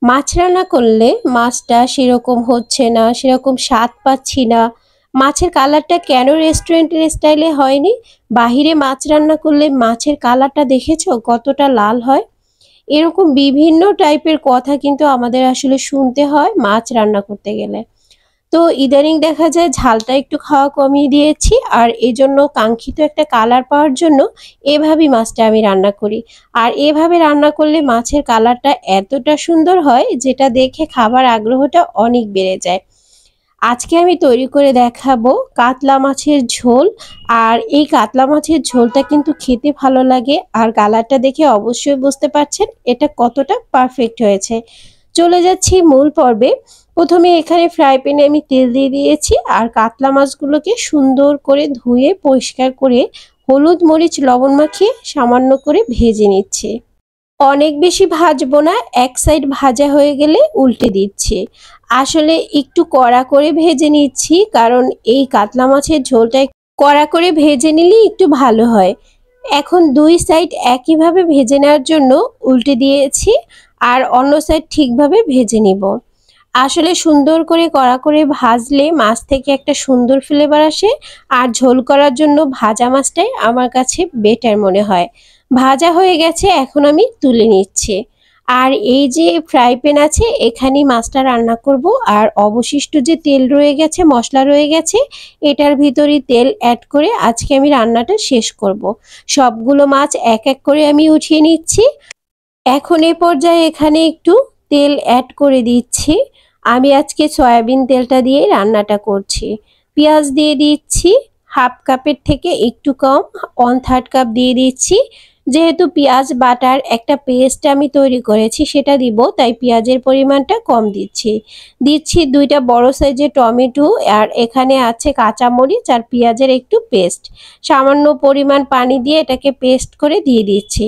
মাছ রান্না করলে মাছটা সেরকম হচ্ছে না, সেরকম স্বাদ পাচ্ছি না। মাছের কালারটা কেন রেস্টুরেন্টের স্টাইলে হয়নি? বাহিরে মাছ রান্না করলে মাছের কালারটা দেখেছো কতটা লাল হয়? এরকম বিভিন্ন টাইপের কথা কিন্তু আমাদের আসলে শুনতে হয় মাছ রান্না করতে গেলে। তো ইদানিং দেখা যায় ঝালটা একটু খাওয়া কমিয়ে দিয়েছি, আর এজন্য কাঙ্ক্ষিত একটা কালার পাওয়ার জন্য এভাবেই মাছটা আমি রান্না করি। আর এভাবে রান্না করলে মাছের কালারটা এতটা সুন্দর হয় যেটা দেখে খাবার আগ্রহটা অনেক বেড়ে যায়। আজকে আমি তৈরি করে দেখাবো কাতলা মাছের ঝোল। আর এই কাতলা মাছের ঝোলটা কিন্তু খেতে ভালো লাগে, আর কালারটা দেখে অবশ্যই বুঝতে পারছেন এটা কতটা পারফেক্ট হয়েছে। চলে যাচ্ছি মূল পর্বে। প্রথমে এখানে ফ্রাই প্যানে আমি তেল দিয়ে দিয়েছি, আর কাতলা মাছগুলোকে সুন্দর করে ধুয়ে পরিষ্কার করে হলুদ মরিচ লবণ মাখিয়ে সামান্য করে ভেজে নিচ্ছি। অনেক বেশি ভাজবো না, এক সাইড ভাজা হয়ে গেলে উল্টে দিচ্ছি। আসলে একটু কড়া করে ভেজে নিচ্ছি, কারণ এই কাতলা মাছের ঝোলটা কড়া করে ভেজে নিলে একটু ভালো হয়। এখন দুই সাইড একইভাবে ভেজে নেওয়ার জন্য উল্টে দিয়েছি, আর অন্য সাইড ঠিকভাবে ভেজে নিব। আসলে সুন্দর করে কড়া করে ভাজলে মাছ থেকে একটা সুন্দর ফ্লেভার আসে, আর ঝোল করার জন্য ভাজা মাছটাই আমার কাছে বেটার মনে হয়। ভাজা হয়ে গেছে, এখন আমি তুলে নিচ্ছি। আর এই যে ফ্রাই প্যান আছে এখানেই মাছটা রান্না করব, আর অবশিষ্ট যে তেল রয়ে গেছে, মশলা রয়ে গেছে, এটার ভিতরে তেল অ্যাড করে আজকে আমি রান্নাটা শেষ করব। সবগুলো মাছ এক এক করে আমি উঠিয়ে নিচ্ছি। এখন এ পর্যায়ে এখানে একটু তেল অ্যাড করে দিচ্ছি। আমি আজকে সয়াবিন তেলটা দিয়ে রান্নাটা করছি। পেঁয়াজ দিয়ে দিচ্ছি হাফ কাপের থেকে একটু কম, 1/3 কাপ দিয়ে দিচ্ছি। যেহেতু পেঁয়াজ বাটার একটা পেস্ট আমি তৈরি করেছি সেটা দিব, তাই পেঁয়াজের পরিমাণটা কম দিচ্ছি। দিচ্ছি 2টা বড় সাইজের টমেটো, আর এখানে আছে কাঁচামরিচ আর পেঁয়াজের একটু পেস্ট। সামান্য পরিমাণ পানি দিয়ে এটাকে পেস্ট করে দিয়ে দিচ্ছি।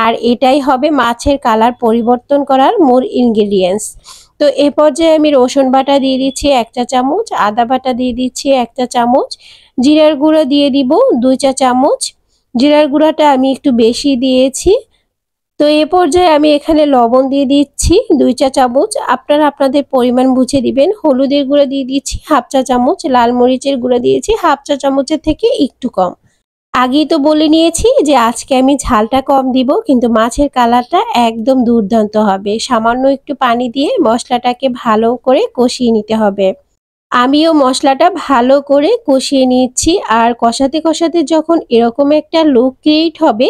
আর এটাই হবে মাছের কালার পরিবর্তন করার মূল ইনগ্রেডিয়েন্টস। তো এ পর্যায়ে আমি রসুন বাটা দিয়ে দিচ্ছি 1 চা চামচ, আদা বাটা দিয়ে দিচ্ছি 1 চা চামচ, জিরার গুঁড়ো দিয়ে দিব 2 চা চামচ। জিরার গুঁড়াটা আমি একটু বেশি দিয়েছি। তো এ পর্যায়ে আমি এখানে লবণ দিয়ে দিচ্ছি 2 চা চামচ, আপনারা আপনাদের পরিমাণ বুঝে দিবেন। হলুদের গুঁড়ো দিয়ে দিচ্ছি হাফ চা চামচ, লাল মরিচের গুঁড়ো দিয়েছি হাফ চা চামচের থেকে একটু কম। আগেই তো বলে নিয়েছি যে আজকে আমি ঝালটা কম দিব, কিন্তু মাছের কালারটা একদম দুর্দান্ত হবে। সামান্য একটু পানি দিয়ে মশলাটাকে ভালো করে কষিয়ে নিতে হবে। আমিও মশলাটা ভালো করে কষিয়ে নিচ্ছি, আর কষাতে কষাতে যখন এরকম একটা লুক ক্রিয়েট হবে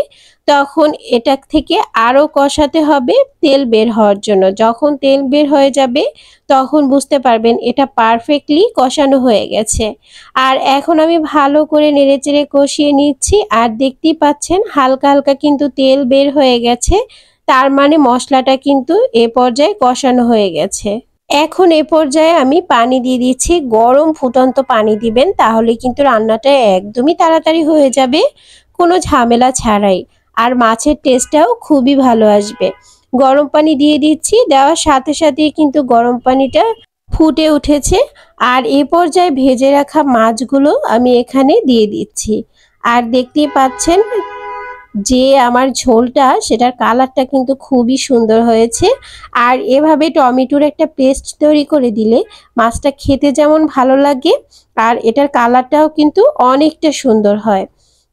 তখন এটা থেকে আরো কষাতে হবে তেল বের হওয়ার জন্য। যখন তেল বের হয়ে যাবে তখন বুঝতে পারবেন এটা পারফেক্টলি কষানো হয়ে গেছে। আর এখন আমি ভালো করে নেড়েচেড়ে কষিয়ে নিচ্ছি, আর দেখতেই পাচ্ছেন হালকা হালকা কিন্তু তেল বের হয়ে গেছে। তার মানে মশলাটা কিন্তু এ পর্যায়ে কষানো হয়ে গেছে। এখন এ পর্যায়ে আমি পানি দিয়ে দিচ্ছি, গরম ফুটন্ত পানি দিবেন, তাহলে কিন্তু রান্নাটা একদমই তাড়াতাড়ি হয়ে যাবে, কোনো ঝামেলা ছাড়াই। আর মাছের টেস্টটাও খুবই ভালো আসবে। গরম পানি দিয়ে দিচ্ছি, দেওয়ার সাথে সাথেই কিন্তু গরম পানিটা ফুটে উঠেছে। আর এ পর্যায়ে ভেজে রাখা মাছগুলো আমি এখানে দিয়ে দিচ্ছি। আর দেখতেই পাচ্ছেন যে আমার ঝোলটা, সেটার কালারটা কিন্তু খুবই সুন্দর হয়েছে। আর এভাবে টমেটোর একটা পেস্ট তৈরি করে দিলে মাছটা খেতে যেমন ভালো লাগে, আর এটার কালারটাও কিন্তু অনেকটা সুন্দর হয়।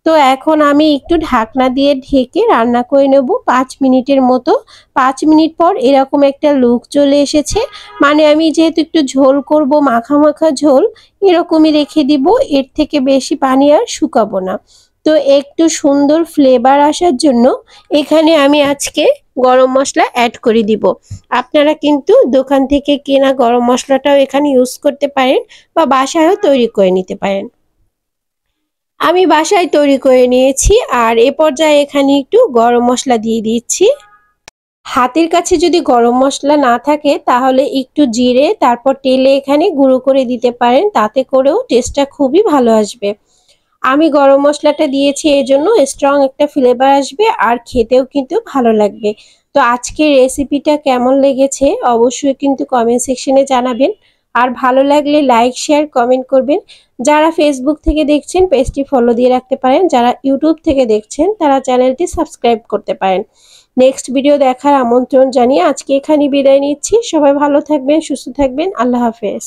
তো এখন আমি একটু ঢাকনা দিয়ে ঢেকে রান্না করে নেব 5 মিনিটের মতো। 5 মিনিট পর এরকম একটা লুক চলে এসেছে, মানে আমি যেহেতু একটু ঝোল করব, মাখা মাখা ঝোল, এরকমই রেখে দিব, এর থেকে বেশি পানি আর শুকাবো না। তো একটু সুন্দর ফ্লেভার আসার জন্য এখানে আমি আজকে গরম মশলা অ্যাড করে দিব। আপনারা কিন্তু দোকান থেকে কেনা গরম মশলাটাও এখানে ইউজ করতে পারেন, বা বাসায়ও তৈরি করে নিতে পারেন। আমি বাসায় তৈরি করে নিয়েছি। আর এ পর্যায়ে এখানে একটু গরম মশলা দিয়ে দিচ্ছি। হাতের কাছে যদি গরম মশলা না থাকে তাহলে একটু জিরে তারপর তেলে এখানে গুঁড়ো করে দিতে পারেন, তাতে করেও টেস্টটা খুবই ভালো আসবে। আমি গরম মশলাটা দিয়েছি এজন্য স্ট্রং একটা ফ্লেভার আসবে, আর খেতেও কিন্তু ভালো লাগবে। তো আজকের রেসিপিটা কেমন লেগেছে অবশ্যই কিন্তু কমেন্ট সেকশনে জানাবেন। আর ভালো লাগলে লাইক শেয়ার কমেন্ট করবেন। যারা ফেসবুক থেকে দেখছেন পেজটি ফলো দিয়ে রাখতে পারেন, যারা ইউটিউব থেকে দেখছেন তারা চ্যানেলটি সাবস্ক্রাইব করতে পারেন। নেক্সট ভিডিও দেখার আমন্ত্রণ জানিয়ে আজকে এখানেই বিদায় নিচ্ছি। সবাই ভালো থাকবেন, সুস্থ থাকবেন। আল্লাহ হাফেজ।